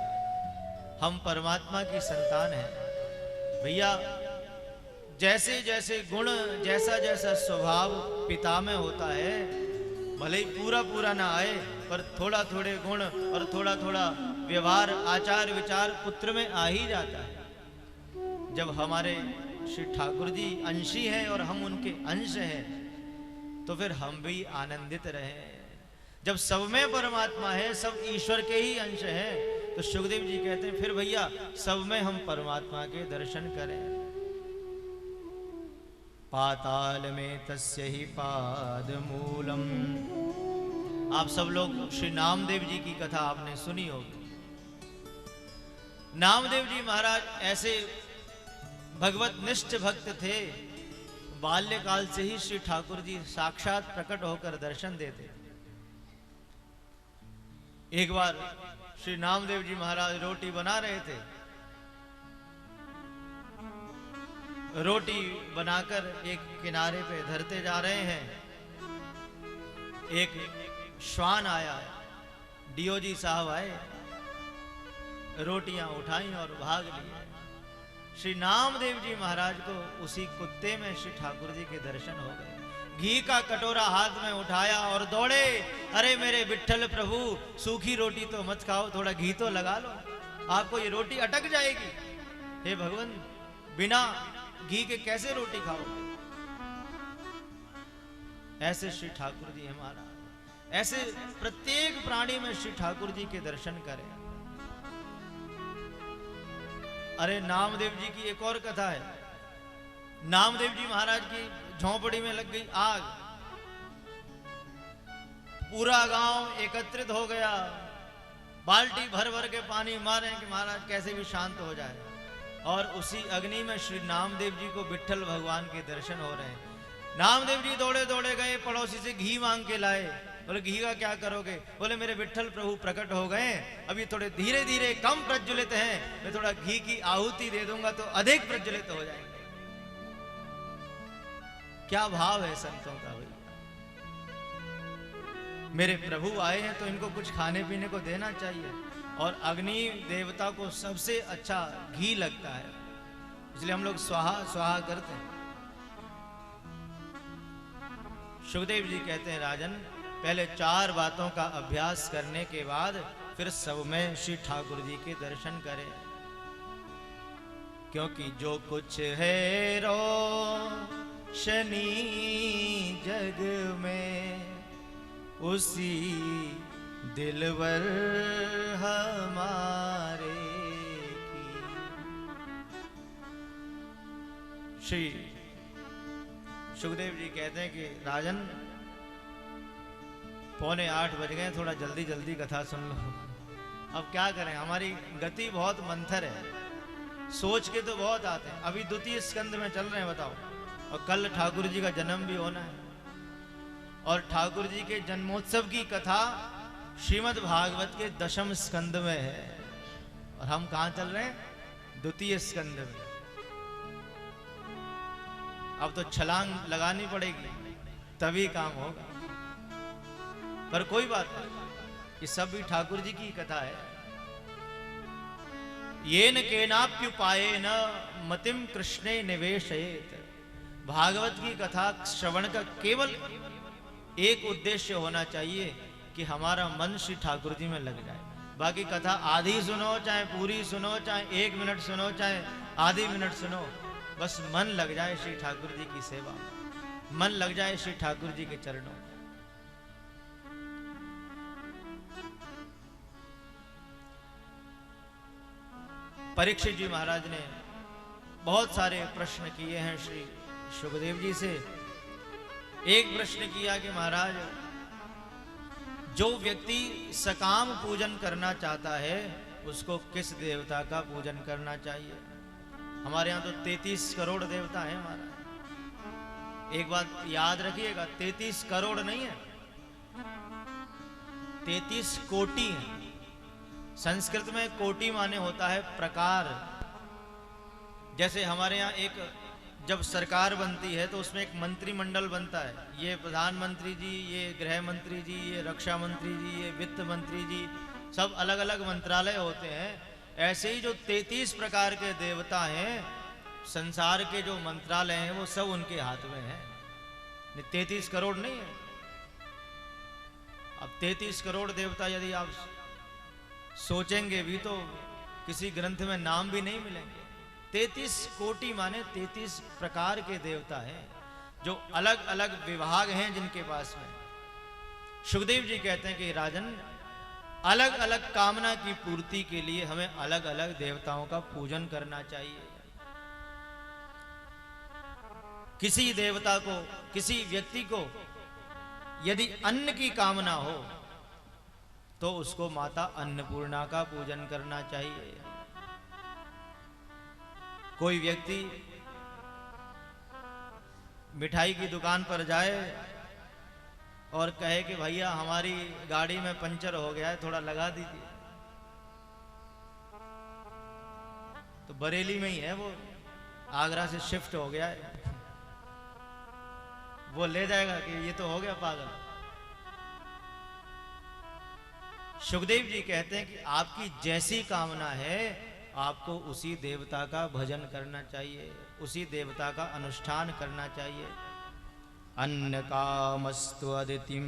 हम परमात्मा की संतान हैं भैया। जैसे जैसे गुण, जैसा जैसा स्वभाव पिता में होता है, भले ही पूरा पूरा ना आए, पर थोड़ा थोड़े गुण और थोड़ा थोड़ा व्यवहार, आचार विचार पुत्र में आ ही जाता है। जब हमारे श्री ठाकुर जी अंशी हैं और हम उनके अंश हैं, तो फिर हम भी आनंदित रहें। जब सब में परमात्मा है, सब ईश्वर के ही अंश हैं, तो सुखदेव जी कहते हैं फिर भैया सब में हम परमात्मा के दर्शन करें। पाताल में तस्य ही पाद मूलम। आप सब लोग श्री नामदेव जी की कथा आपने सुनी होगी। नामदेव जी महाराज ऐसे भगवत निष्ठ भक्त थे, बाल्यकाल से ही श्री ठाकुर जी साक्षात प्रकट होकर दर्शन देते। एक बार श्री नामदेव जी महाराज रोटी बना रहे थे। रोटी बनाकर एक किनारे पे धरते जा रहे हैं। एक श्वान आया, डीओजी साहब आए, रोटियां उठाई और भाग लिए। श्री नामदेव जी महाराज को उसी कुत्ते में श्री ठाकुर जी के दर्शन हो गए। घी का कटोरा हाथ में उठाया और दौड़े, अरे मेरे विट्ठल प्रभु, सूखी रोटी तो मत खाओ, थोड़ा घी तो लगा लो, आपको ये रोटी अटक जाएगी। हे भगवान, बिना घी के कैसे रोटी खाओगे? ऐसे श्री ठाकुर जी हमारा, ऐसे प्रत्येक प्राणी में श्री ठाकुर जी के दर्शन करें। अरे नामदेव जी की एक और कथा है। नामदेव जी महाराज की झोंपड़ी में लग गई आग, पूरा गांव एकत्रित हो गया, बाल्टी भर भर के पानी मारे कि महाराज कैसे भी शांत हो जाए। और उसी अग्नि में श्री नामदेव जी को विट्ठल भगवान के दर्शन हो रहे हैं। नामदेव जी दौड़े दौड़े गए, पड़ोसी से घी मांग के लाए। बोले घी का क्या करोगे? बोले मेरे विट्ठल प्रभु प्रकट हो गए, अभी थोड़े धीरे धीरे कम प्रज्वलित हैं, मैं थोड़ा घी की आहुति दे दूंगा तो अधिक प्रज्वलित हो जाएंगे। क्या भाव है संतों का भाई। मेरे प्रभु आए हैं तो इनको कुछ खाने पीने को देना चाहिए। और अग्नि देवता को सबसे अच्छा घी लगता है, इसलिए हम लोग स्वाहा स्वाहा करते हैं। सुखदेव जी कहते हैं राजन, पहले 4 बातों का अभ्यास करने के बाद फिर सब में श्री ठाकुर जी के दर्शन करें। क्योंकि जो कुछ है रोशनी जग में, उसी दिलवर हमारे की। श्री सुखदेव जी कहते हैं कि राजन, 7:45 बज गए, थोड़ा जल्दी जल्दी कथा सुन लो। अब क्या करें, हमारी गति बहुत मंथर है, सोच के तो बहुत आते हैं। अभी 2 स्कंद में चल रहे हैं, बताओ, और कल ठाकुर जी का जन्म भी होना है। और ठाकुर जी के जन्मोत्सव की कथा श्रीमद् भागवत के 10वें स्कंद में है, और हम कहां चल रहे हैं? 2 स्कंद में। अब तो छलांग लगानी पड़ेगी तभी काम होगा, पर कोई बात नहीं, ये सब भी ठाकुर जी की कथा है। येन केनाप्युपायेन मतिम कृष्णे निवेशयेत। भागवत की कथा श्रवण का केवल एक उद्देश्य होना चाहिए कि हमारा मन श्री ठाकुर जी में लग जाए। बाकी कथा आधी सुनो, चाहे पूरी सुनो, चाहे 1 मिनट सुनो, चाहे आधी मिनट सुनो, बस मन लग जाए श्री ठाकुर जी की सेवा में, मन लग जाए श्री ठाकुर जी के चरणों में। परीक्षित जी महाराज ने बहुत सारे प्रश्न किए हैं श्री सुखदेव जी से। एक प्रश्न किया कि महाराज, जो व्यक्ति सकाम पूजन करना चाहता है उसको किस देवता का पूजन करना चाहिए? हमारे यहाँ तो 33 करोड़ देवता हैं महाराज। एक बात याद रखिएगा, 33 करोड़ नहीं है, 33 कोटि है। संस्कृत में कोटि माने होता है प्रकार। जैसे हमारे यहाँ एक जब सरकार बनती है तो उसमें एक मंत्रिमंडल बनता है, ये प्रधानमंत्री जी, ये गृह मंत्री जी, ये रक्षा मंत्री जी, ये वित्त मंत्री जी, सब अलग अलग मंत्रालय होते हैं। ऐसे ही जो 33 प्रकार के देवता हैं, संसार के जो मंत्रालय हैं वो सब उनके हाथ में हैं। 33 करोड़ नहीं है। अब 33 करोड़ देवता यदि आप सोचेंगे भी तो किसी ग्रंथ में नाम भी नहीं मिलेंगे। 33 कोटि माने 33 प्रकार के देवता हैं, जो अलग अलग विभाग हैं जिनके पास में। सुखदेव जी कहते हैं कि राजन, अलग अलग कामना की पूर्ति के लिए हमें अलग अलग देवताओं का पूजन करना चाहिए। किसी देवता को, किसी व्यक्ति को यदि अन्न की कामना हो तो उसको माता अन्नपूर्णा का पूजन करना चाहिए। कोई व्यक्ति मिठाई की दुकान पर जाए और कहे कि भैया हमारी गाड़ी में पंचर हो गया है, थोड़ा लगा दीजिए, तो बरेली में ही है वो, आगरा से शिफ्ट हो गया है, वो ले जाएगा कि ये तो हो गया पागल। सुखदेव जी कहते हैं कि आपकी जैसी कामना है आपको उसी देवता का भजन करना चाहिए, उसी देवता का अनुष्ठान करना चाहिए। अन्य कामस्तु अदितिम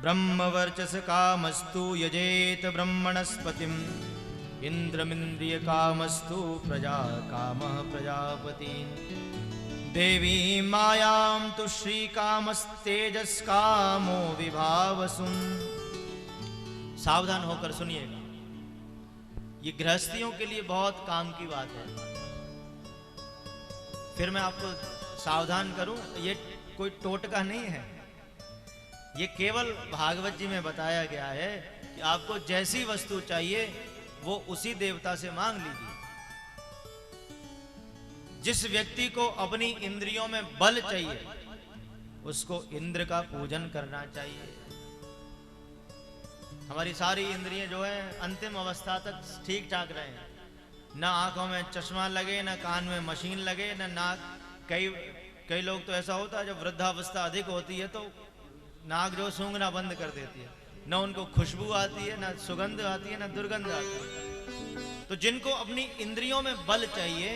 ब्रह्मवर्चस कामस्तु यजेत ब्रह्मणस्पतिम इंद्रमिंद्रिय कामस्तु प्रजा कामः प्रजापति देवी मायां तु श्री कामस्तेजस कामो विभावसुम। सावधान होकर सुनिएगा, ये गृहस्थियों के लिए बहुत काम की बात है। फिर मैं आपको सावधान करूं, ये कोई टोटका नहीं है, ये केवल भागवत जी में बताया गया है कि आपको जैसी वस्तु चाहिए वो उसी देवता से मांग लीजिए। जिस व्यक्ति को अपनी इंद्रियों में बल चाहिए उसको इंद्र का पूजन करना चाहिए। हमारी सारी इंद्रियां जो है अंतिम अवस्था तक ठीक ठाक रहे, ना आंखों में चश्मा लगे, ना कान में मशीन लगे, ना नाक। कई लोग तो ऐसा होता है जब वृद्धावस्था अधिक होती है तो नाक जो सूंघना बंद कर देती है, ना उनको खुशबू आती है, ना सुगंध आती है, ना दुर्गंध आती है। तो जिनको अपनी इंद्रियों में बल चाहिए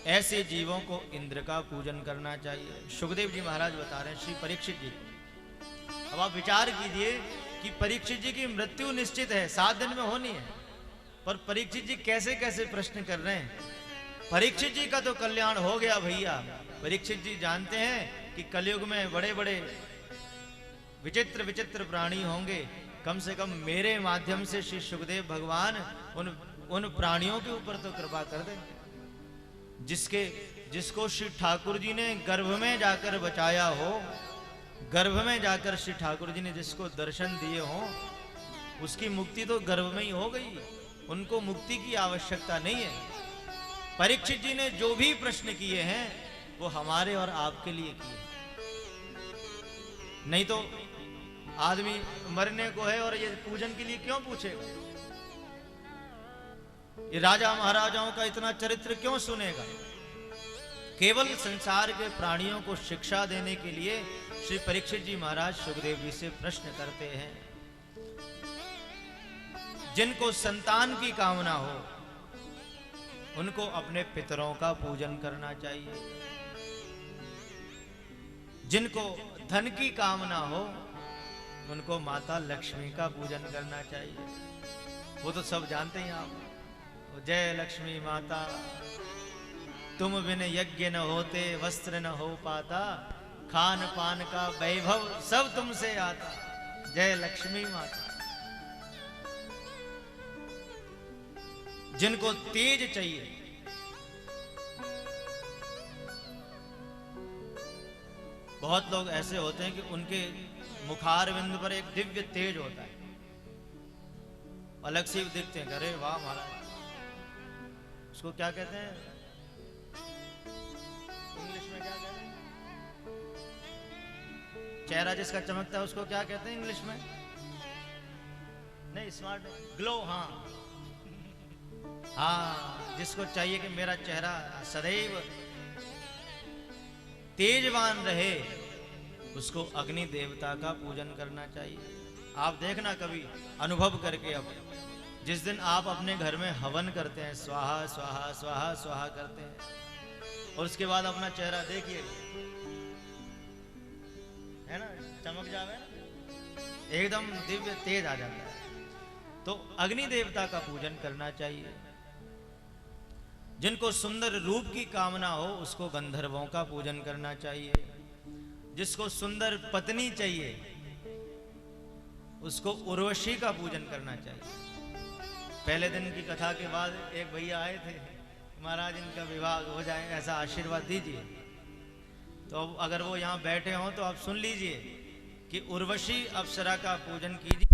ऐसे जीवों को इंद्र का पूजन करना चाहिए। सुखदेव जी महाराज बता रहे हैं श्री परीक्षित जी। अब आप विचार कीजिए कि परीक्षित जी की मृत्यु निश्चित है, 7 दिन में होनी है, पर परीक्षित जी कैसे कैसे प्रश्न कर रहे हैं। परीक्षित जी का तो कल्याण हो गया भैया। परीक्षित जी जानते हैं कि कलयुग में बड़े बड़े विचित्र विचित्र प्राणी होंगे, कम से कम मेरे माध्यम से श्री सुखदेव भगवान उन प्राणियों के ऊपर तो कृपा कर दें जिसको श्री ठाकुर जी ने गर्भ में जाकर बचाया हो, गर्भ में जाकर श्री ठाकुर जी ने जिसको दर्शन दिए हो, उसकी मुक्ति तो गर्भ में ही हो गई, उनको मुक्ति की आवश्यकता नहीं है। परीक्षित जी ने जो भी प्रश्न किए हैं वो हमारे और आपके लिए किए, नहीं तो आदमी मरने को है और ये पूजन के लिए क्यों पूछेगा? ये राजा महाराजाओं का इतना चरित्र क्यों सुनेगा? केवल संसार के प्राणियों को शिक्षा देने के लिए श्री परीक्षित जी महाराज सुखदेव जी से प्रश्न करते हैं। जिनको संतान की कामना हो उनको अपने पितरों का पूजन करना चाहिए। जिनको धन की कामना हो उनको माता लक्ष्मी का पूजन करना चाहिए। वो तो सब जानते हैं आप, जय लक्ष्मी माता, तुम बिन यज्ञ न होते, वस्त्र न हो पाता, खान पान का वैभव सब तुमसे आता, जय लक्ष्मी माता। जिनको तेज चाहिए, बहुत लोग ऐसे होते हैं कि उनके मुखार बिंदु पर एक दिव्य तेज होता है, अलग से दिखते हैं, अरे वाह महाराज। उसको क्या कहते हैं इंग्लिश में, क्या कहते हैं? चेहरा जिसका चमकता है उसको क्या कहते हैं इंग्लिश में? नहीं, स्मार्ट ग्लो। हाँ हाँ, जिसको चाहिए कि मेरा चेहरा सदैव तेजवान रहे उसको अग्नि देवता का पूजन करना चाहिए। आप देखना कभी अनुभव करके, अब जिस दिन आप अपने घर में हवन करते हैं, स्वाहा स्वाहा स्वाहा स्वाहा करते हैं, और उसके बाद अपना चेहरा देखिए, है ना, चमक जावे ना, एकदम दिव्य तेज आ जाता है। तो अग्नि देवता का पूजन करना चाहिए। जिनको सुंदर रूप की कामना हो उसको गंधर्वों का पूजन करना चाहिए। जिसको सुंदर पत्नी चाहिए उसको उर्वशी का पूजन करना चाहिए। पहले दिन की कथा के बाद एक भैया आए थे, महाराज इनका विवाह हो जाए, ऐसा आशीर्वाद दीजिए। तो अब अगर वो यहाँ बैठे हों तो आप सुन लीजिए कि उर्वशी अप्सरा का पूजन कीजिए।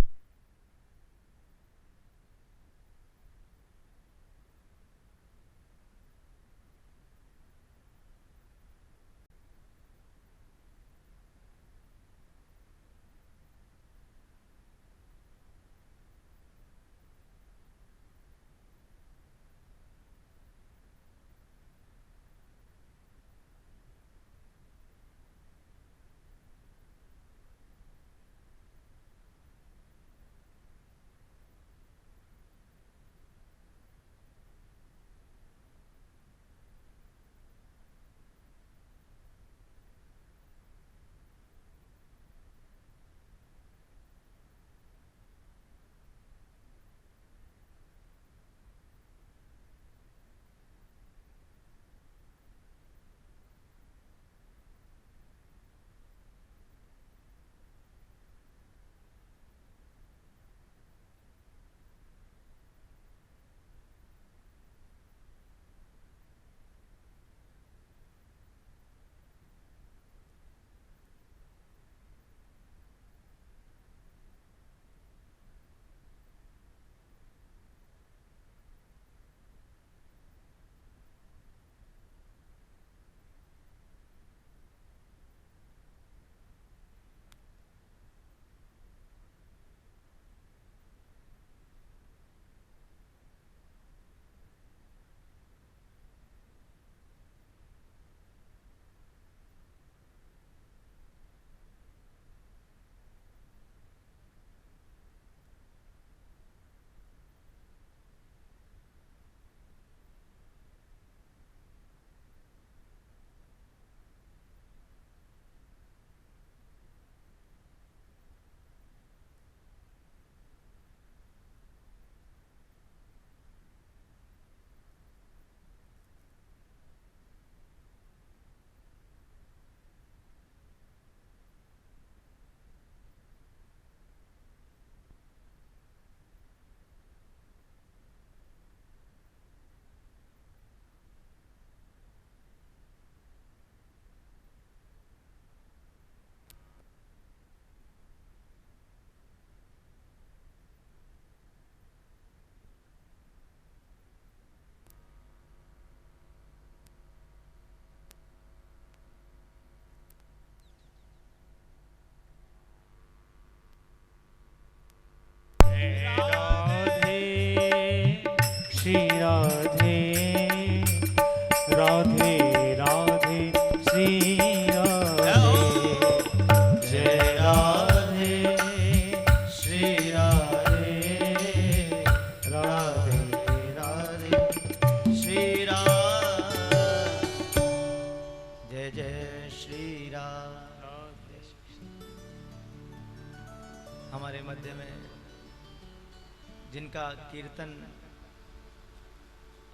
जिनका कीर्तन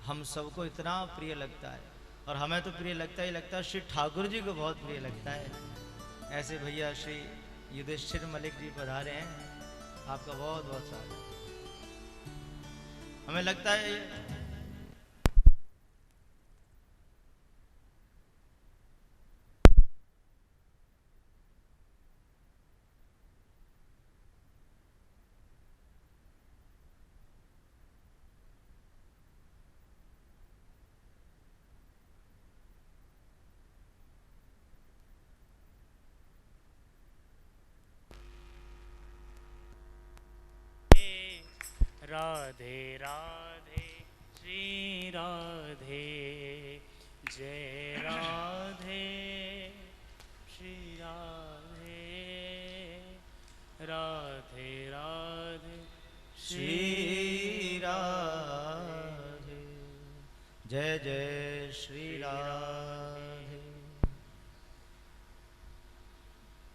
हम सबको इतना प्रिय लगता है, और हमें तो प्रिय लगता ही लगता है, श्री ठाकुर जी को बहुत प्रिय लगता है। ऐसे भैया श्री युधिष्ठिर मलिक जी पधारे हैं, आपका बहुत बहुत स्वागत। हमें लगता है राधे राधे श्री राधे, जय राधे श्री राधे, राधे राधे श्री राधे, जय जय श्री राधे।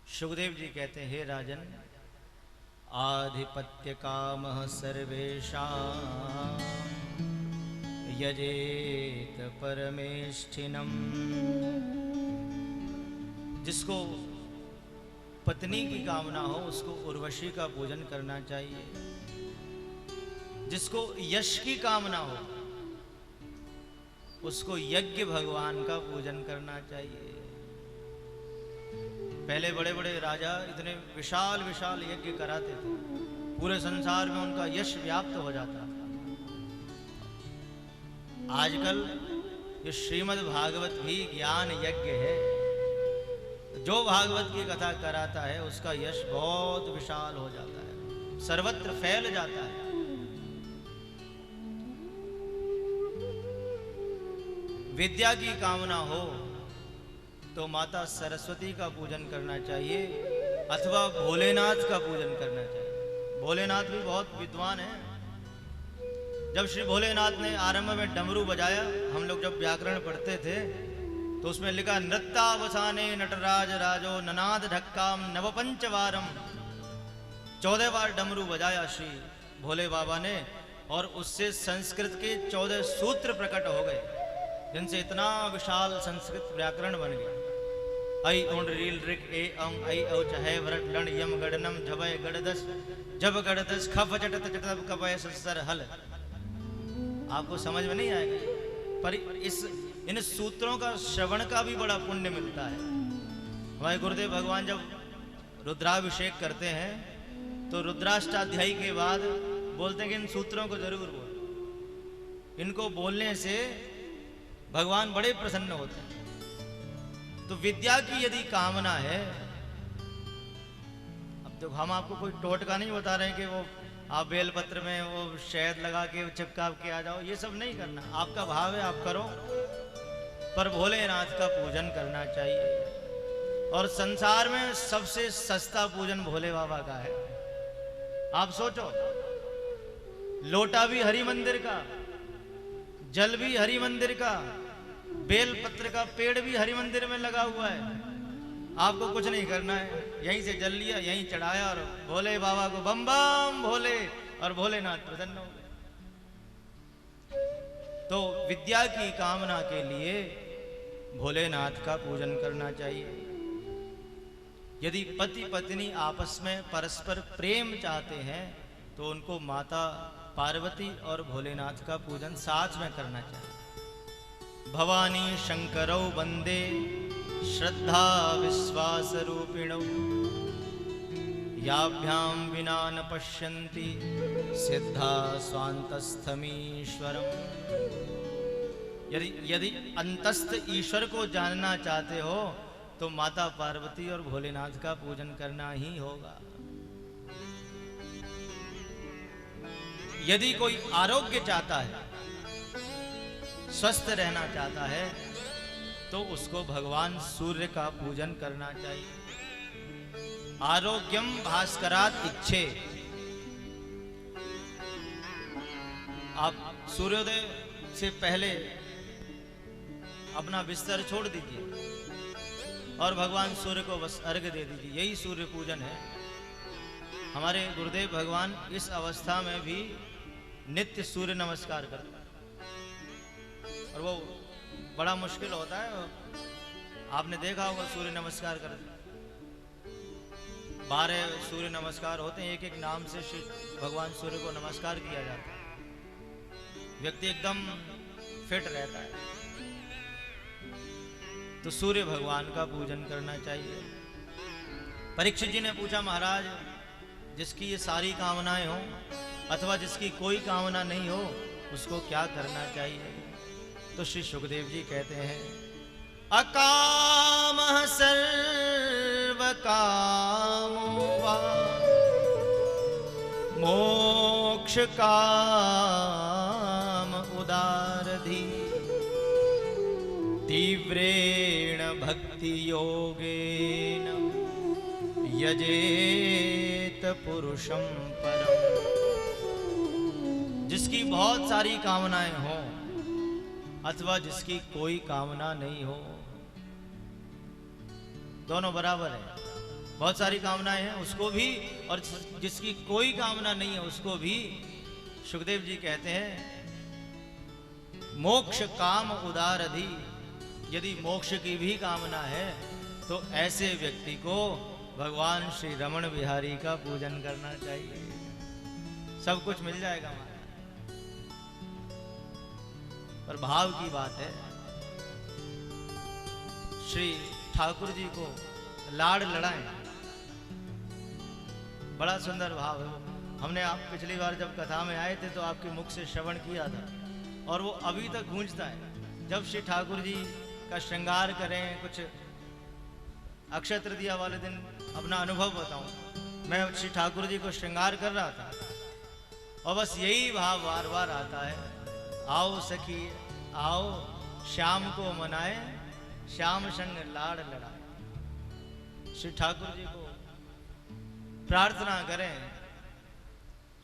सुखदेव जी कहते हैं, हे राजन, आधिपत्य कामः सर्वेषां यजेत परमेष्ठिनम्। जिसको पत्नी की कामना हो उसको उर्वशी का पूजन करना चाहिए। जिसको यश की कामना हो उसको यज्ञ भगवान का पूजन करना चाहिए। पहले बड़े बड़े राजा इतने विशाल विशाल यज्ञ कराते थे, पूरे संसार में उनका यश व्याप्त हो जाता था। आजकल ये श्रीमद् भागवत भी ज्ञान यज्ञ है। जो भागवत की कथा कराता है उसका यश बहुत विशाल हो जाता है, सर्वत्र फैल जाता है। विद्या की कामना हो तो माता सरस्वती का पूजन करना चाहिए अथवा भोलेनाथ का पूजन करना चाहिए। भोलेनाथ भी बहुत विद्वान है। जब श्री भोलेनाथ ने आरंभ में डमरू बजाया, हम लोग जब व्याकरण पढ़ते थे तो उसमें लिखा नृत्यावसाने नटराज राजो ननाद ढक्काम नवपंचवारम। 14 बार डमरू बजाया श्री भोले बाबा ने, और उससे संस्कृत के 14 सूत्र प्रकट हो गए, जिनसे इतना विशाल संस्कृत व्याकरण बन गया। ऐ उंड रील ऋक ए अंग ऐ औच है व्रट लण यम गड़नम झवय गड़दस जब गड़दस खफ चटत चटत कपय सर हल। आपको समझ में नहीं आएगा, पर इन सूत्रों का श्रवण का भी बड़ा पुण्य मिलता है। हमारे गुरुदेव भगवान जब रुद्राभिषेक करते हैं तो रुद्राष्टाध्यायी के बाद बोलते हैं कि इन सूत्रों को जरूर बोल। इनको बोलने से भगवान बड़े प्रसन्न होते हैं। तो विद्या की यदि कामना है, अब तो हम आपको कोई टोटका नहीं बता रहे हैं कि वो आप बेलपत्र में वो शहद लगा के चिपका के आ जाओ, ये सब नहीं करना। आपका भाव है आप करो, पर भोलेनाथ का पूजन करना चाहिए। और संसार में सबसे सस्ता पूजन भोले बाबा का है। आप सोचो, लोटा भी हरि मंदिर का, जल भी हरि मंदिर का, बेल पत्र का पेड़ भी हरि मंदिर में लगा हुआ है। आपको कुछ नहीं करना है, यहीं से जल लिया, यहीं चढ़ाया और भोले बाबा को बम बम भोले, और भोलेनाथ प्रसन्न हो गए। तो विद्या की कामना के लिए भोलेनाथ का पूजन करना चाहिए। यदि पति पत्नी आपस में परस्पर प्रेम चाहते हैं तो उनको माता पार्वती और भोलेनाथ का पूजन साथ में करना चाहिए। भवानी शंकरौ वंदे श्रद्धा विश्वास रूपिणौ याभ्याम विना न पश्यन्ति सिद्धा स्वान्तस्थमीश्वरम्। यदि अंतस्थ ईश्वर को जानना चाहते हो तो माता पार्वती और भोलेनाथ का पूजन करना ही होगा। यदि कोई आरोग्य चाहता है, स्वस्थ रहना चाहता है, तो उसको भगवान सूर्य का पूजन करना चाहिए। आरोग्यम भास्करात इच्छे। आप सूर्योदय से पहले अपना बिस्तर छोड़ दीजिए और भगवान सूर्य को बस अर्घ्य दे दीजिए। यही सूर्य पूजन है। हमारे गुरुदेव भगवान इस अवस्था में भी नित्य सूर्य नमस्कार करते हैं। और वो बड़ा मुश्किल होता है। आपने देखा होगा सूर्य नमस्कार करते 12 सूर्य नमस्कार होते हैं, एक एक नाम से श्री भगवान सूर्य को नमस्कार किया जाता है। व्यक्ति एकदम फिट रहता है। तो सूर्य भगवान का पूजन करना चाहिए। परीक्षित जी ने पूछा, महाराज जिसकी ये सारी कामनाएं हो अथवा जिसकी कोई कामना नहीं हो उसको क्या करना चाहिए? तो श्री सुखदेव जी कहते हैं, अकाम सर्व कामो वा मोक्ष काम उदारधि तीव्रेण भक्ति योगेन यजेत पुरुषं परम। जिसकी बहुत सारी कामनाएं हों अथवा जिसकी कोई कामना नहीं हो, दोनों बराबर है। बहुत सारी कामनाएं हैं उसको भी, और जिसकी कोई कामना नहीं है उसको भी। सुखदेव जी कहते हैं, मोक्ष काम उदारधि, यदि मोक्ष की भी कामना है तो ऐसे व्यक्ति को भगवान श्री रमण बिहारी का पूजन करना चाहिए। सब कुछ मिल जाएगा हमारा। पर भाव की बात है, श्री ठाकुर जी को लाड़ लड़ाएं, बड़ा सुंदर भाव है। हमने आप पिछली बार जब कथा में आए थे तो आपके मुख से श्रवण किया था और वो अभी तक गूंजता है। जब श्री ठाकुर जी का श्रृंगार करें, कुछ अक्षय तृतीया वाले दिन अपना अनुभव बताऊं, मैं श्री ठाकुर जी को श्रृंगार कर रहा था और बस यही भाव बार बार आता है, आओ सखी आओ श्याम को मनाए, श्याम संग लाड़ लड़ाए। श्री ठाकुर जी को प्रार्थना करें।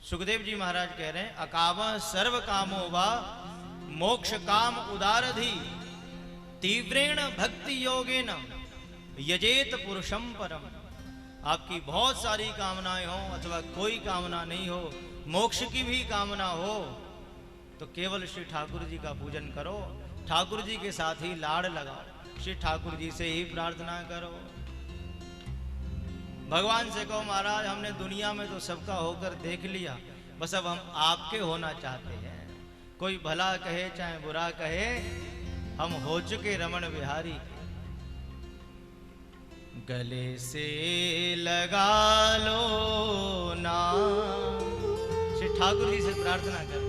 सुखदेव जी महाराज कह रहे हैं, अकाम सर्व कामो वा मोक्ष काम उदारधि तीव्रेण भक्ति योगेन यजेत पुरुषम परम। आपकी बहुत सारी कामनाएं हो अथवा कोई कामना नहीं हो, मोक्ष की भी कामना हो, तो केवल श्री ठाकुर जी का पूजन करो। ठाकुर जी के साथ ही लाड़ लगाओ, श्री ठाकुर जी से ही प्रार्थना करो। भगवान से कहो, महाराज हमने दुनिया में तो सबका होकर देख लिया, बस अब हम आपके होना चाहते हैं। कोई भला कहे चाहे बुरा कहे, हम हो चुके रमण बिहारी। गले से लगा लो नाम, श्री ठाकुर जी से प्रार्थना कर।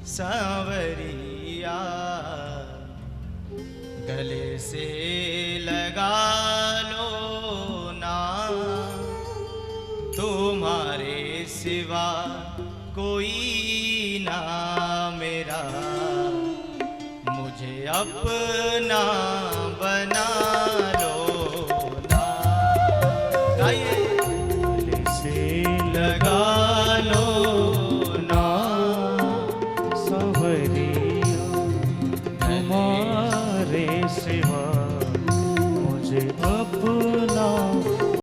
सांवरिया गले से लगा लो नाम, तुम्हारे सिवा कोई ना मेरा, मुझे अपना बना लो ना। गाइए, गले से लगा लो ना सांवरिया तुम्हारे सिवा